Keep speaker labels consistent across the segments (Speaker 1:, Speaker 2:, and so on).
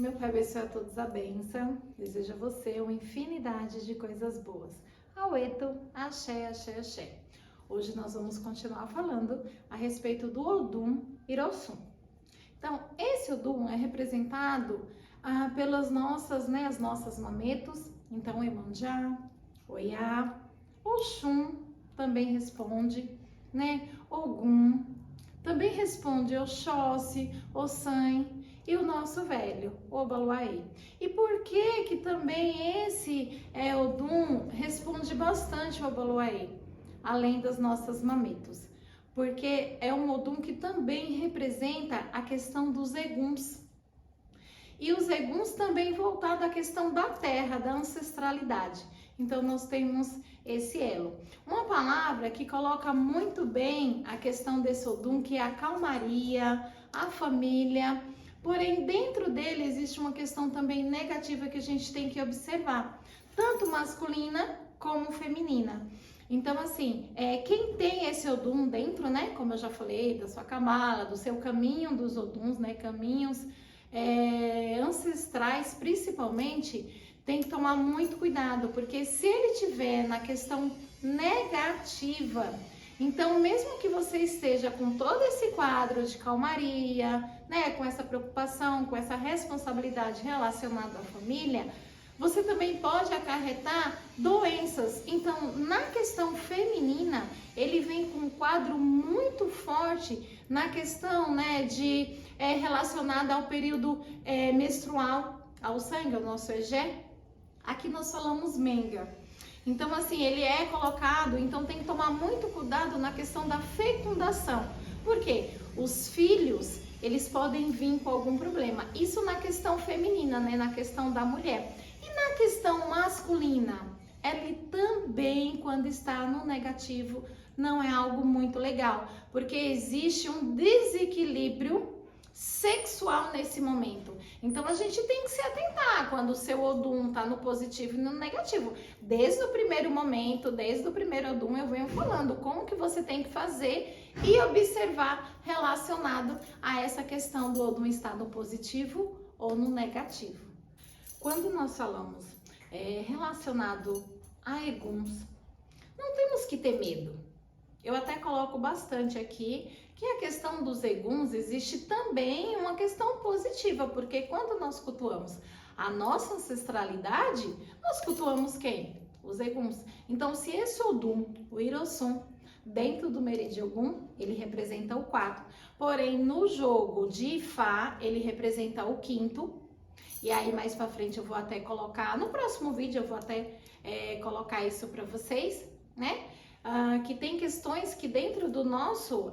Speaker 1: Que meu Pai abençoe a todos a bênção. Desejo a você uma infinidade de coisas boas. Aueto, axé, axé, axé. Hoje nós vamos continuar falando a respeito do Odum Irossum. Então, esse Odum é representado pelas as nossas mametos. Então, Iemanjá, Oiá, Oxum também responde, né? Ogum também responde Oxóssi, Ossan e o nosso velho, Obaluaê. E por que também esse Odum responde bastante ao Obaluaê, além das nossas mametos? Porque é um Odum que também representa a questão dos eguns. E os eguns também voltado à questão da terra, da ancestralidade. Então, nós temos esse elo. Uma palavra que coloca muito bem a questão desse Odum, que é a calmaria, a família. Porém, dentro dele existe uma questão também negativa que a gente tem que observar, tanto masculina como feminina. Então, assim, quem tem esse Odum dentro, né, como eu já falei, da sua cabala, do seu caminho dos Oduns, né, caminhos ancestrais, principalmente, tem que tomar muito cuidado, porque se ele tiver na questão negativa, então mesmo que você esteja com todo esse quadro de calmaria, né, com essa preocupação, com essa responsabilidade relacionada à família, você também pode acarretar doenças. Então, na questão feminina, ele vem com um quadro muito forte na questão, né, relacionada ao período menstrual, ao sangue, ao nosso Egé. Aqui nós falamos menga. Então, assim, ele é colocado, então tem que tomar muito cuidado na questão da fecundação. Por quê? Os filhos, eles podem vir com algum problema. Isso na questão feminina, né? Na questão da mulher. E na questão masculina, ele também, quando está no negativo, não é algo muito legal. Porque existe um desequilíbrio sexual nesse momento. Então a gente tem que se atentar quando o seu Odum tá no positivo e no negativo. Desde o primeiro momento, desde o primeiro Odum, eu venho falando como que você tem que fazer e observar relacionado a essa questão do Odum estar no positivo ou no negativo. Quando nós falamos relacionado a eguns, não temos que ter medo. Eu até coloco bastante aqui que a questão dos eguns existe também uma questão positiva, porque quando nós cultuamos a nossa ancestralidade, nós cultuamos quem? Os eguns. Então, se esse Odum, o Irossum, dentro do Meridi Ogum, ele representa o 4. Porém, no jogo de Ifá, ele representa o 5º. E aí, mais pra frente, eu vou até colocar, no próximo vídeo, eu vou até colocar isso pra vocês, né? Que tem questões que dentro do nosso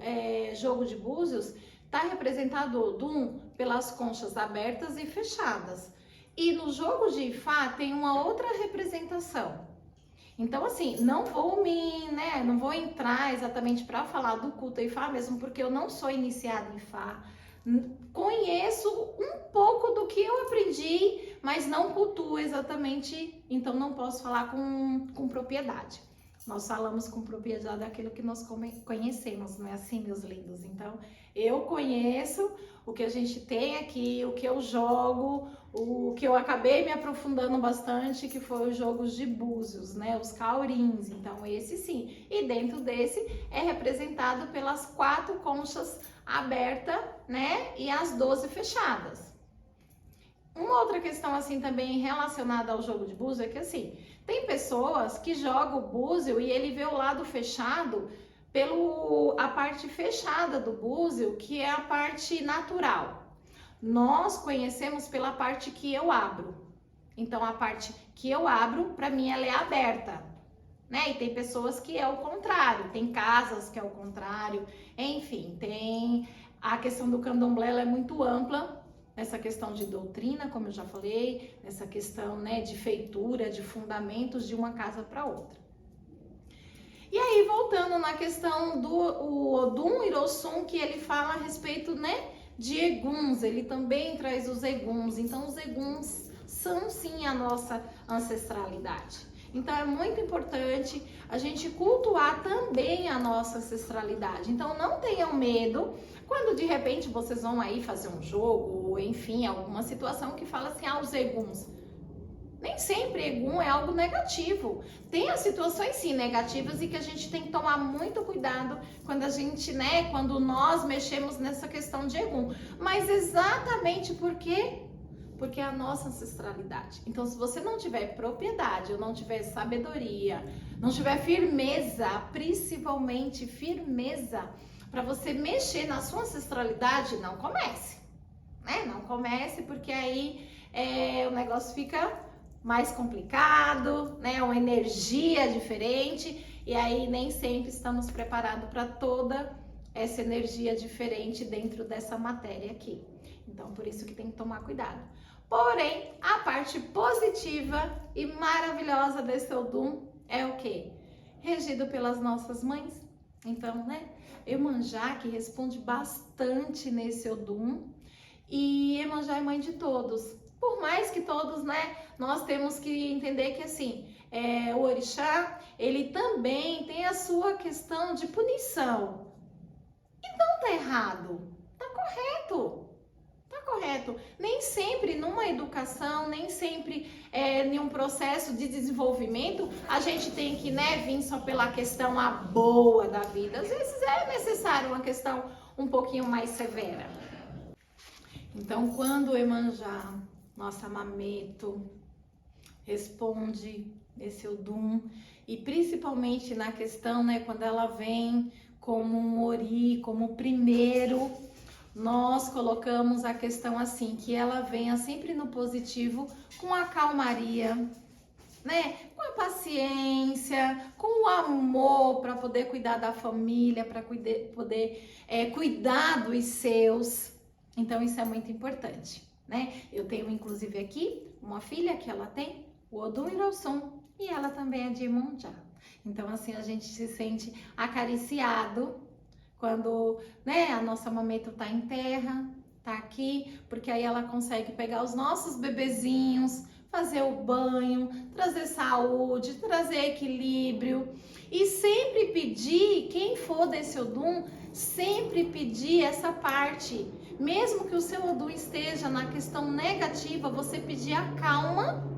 Speaker 1: jogo de búzios está representado o Odum pelas conchas abertas e fechadas. E no jogo de Ifá tem uma outra representação. Então, assim, não vou entrar exatamente para falar do culto Ifá mesmo, porque eu não sou iniciada em Ifá. Conheço um pouco do que eu aprendi, mas não cultuo exatamente, então não posso falar com propriedade. Nós falamos com propriedade daquilo que nós conhecemos, não é assim, meus lindos? Então, eu conheço o que a gente tem aqui, o que eu jogo, o que eu acabei me aprofundando bastante, que foi os jogos de búzios, né? Os caurins, então esse sim. E dentro desse é representado pelas 4 conchas abertas, né? E as 12 fechadas. Uma outra questão assim também relacionada ao jogo de búzio é que assim, tem pessoas que jogam o búzio e ele vê o lado fechado a parte fechada do búzio, que é a parte natural. Nós conhecemos pela parte que eu abro. Então a parte que eu abro, para mim ela é aberta, né? E tem pessoas que é o contrário, tem casas que é o contrário, enfim, tem a questão do candomblé, ela é muito ampla. Nessa questão de doutrina, como eu já falei, nessa questão, né, de feitura, de fundamentos de uma casa para outra. E aí, voltando na questão do Odum Irossum, que ele fala a respeito, né, de eguns, ele também traz os eguns. Então, os eguns são sim a nossa ancestralidade. Então, é muito importante a gente cultuar também a nossa ancestralidade. Então, não tenham medo Quando de repente vocês vão aí fazer um jogo, ou enfim, alguma situação que fala assim, os eguns. Nem sempre egum é algo negativo. Tem as situações sim negativas e que a gente tem que tomar muito cuidado quando a gente, quando nós mexemos nessa questão de egum. Mas exatamente porque é a nossa ancestralidade. Então, se você não tiver propriedade, ou não tiver sabedoria, não tiver firmeza, principalmente firmeza, para você mexer na sua ancestralidade, não comece, Não comece, porque aí o negócio fica mais complicado, uma energia diferente, e aí nem sempre estamos preparados para toda essa energia diferente dentro dessa matéria aqui. Então, por isso que tem que tomar cuidado. Porém, a parte positiva e maravilhosa desse Odum é o quê? Regido pelas nossas mães. Então, Iemanjá que responde bastante nesse Odum, e Iemanjá é mãe de todos. Por mais que todos, nós temos que entender que assim, o orixá, ele também tem a sua questão de punição. E não tá errado, tá correto. Tá correto. Nem sempre numa educação, nem sempre em um processo de desenvolvimento, a gente tem que vir só pela questão boa da vida. Às vezes é necessário uma questão um pouquinho mais severa. Então, quando o Iemanjá, nossa Mameto, responde esse Odum, e principalmente na questão, quando ela vem como um ori, como primeiro, nós colocamos a questão assim, que ela venha sempre no positivo, com a calmaria, com a paciência, com o amor para poder cuidar da família, para poder cuidar dos seus. Então isso é muito importante, Eu tenho inclusive aqui uma filha que ela tem o Odum Irossum e ela também é de Iemanjá. Então assim a gente se sente acariciado quando, a nossa Mameto tá em terra, tá aqui, porque aí ela consegue pegar os nossos bebezinhos, fazer o banho, trazer saúde, trazer equilíbrio e sempre pedir, quem for desse Odum, sempre pedir essa parte, mesmo que o seu Odum esteja na questão negativa, você pedir a calma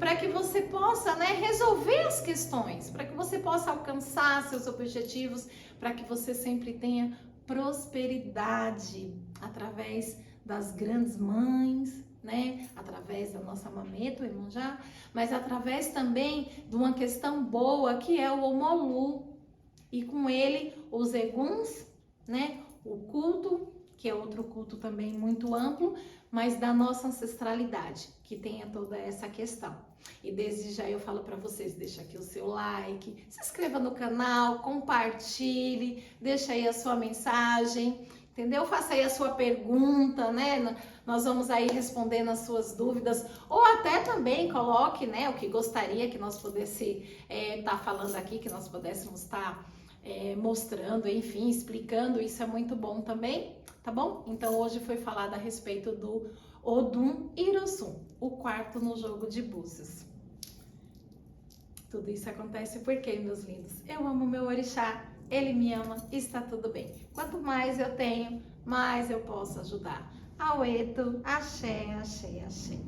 Speaker 1: para que você possa resolver as questões, para que você possa alcançar seus objetivos, para que você sempre tenha prosperidade através das grandes mães, através da nossa Mameto, Iemanjá, mas através também de uma questão boa que é o Omolu, e com ele os eguns, o culto, que é outro culto também muito amplo, mas da nossa ancestralidade, que tenha toda essa questão. E desde já eu falo para vocês, deixa aqui o seu like, se inscreva no canal, compartilhe, deixa aí a sua mensagem, entendeu? Faça aí a sua pergunta, Nós vamos aí respondendo as suas dúvidas, ou até também coloque, o que gostaria que nós pudéssemos estar falando aqui, que nós pudéssemos estar mostrando, enfim, explicando, isso é muito bom também, tá bom? Então hoje foi falado a respeito do Odum Irossum, o quarto no jogo de búzios. Tudo isso acontece porque, meus lindos, eu amo meu orixá, ele me ama, está tudo bem. Quanto mais eu tenho, mais eu posso ajudar. Aueto, axé, axé, axé.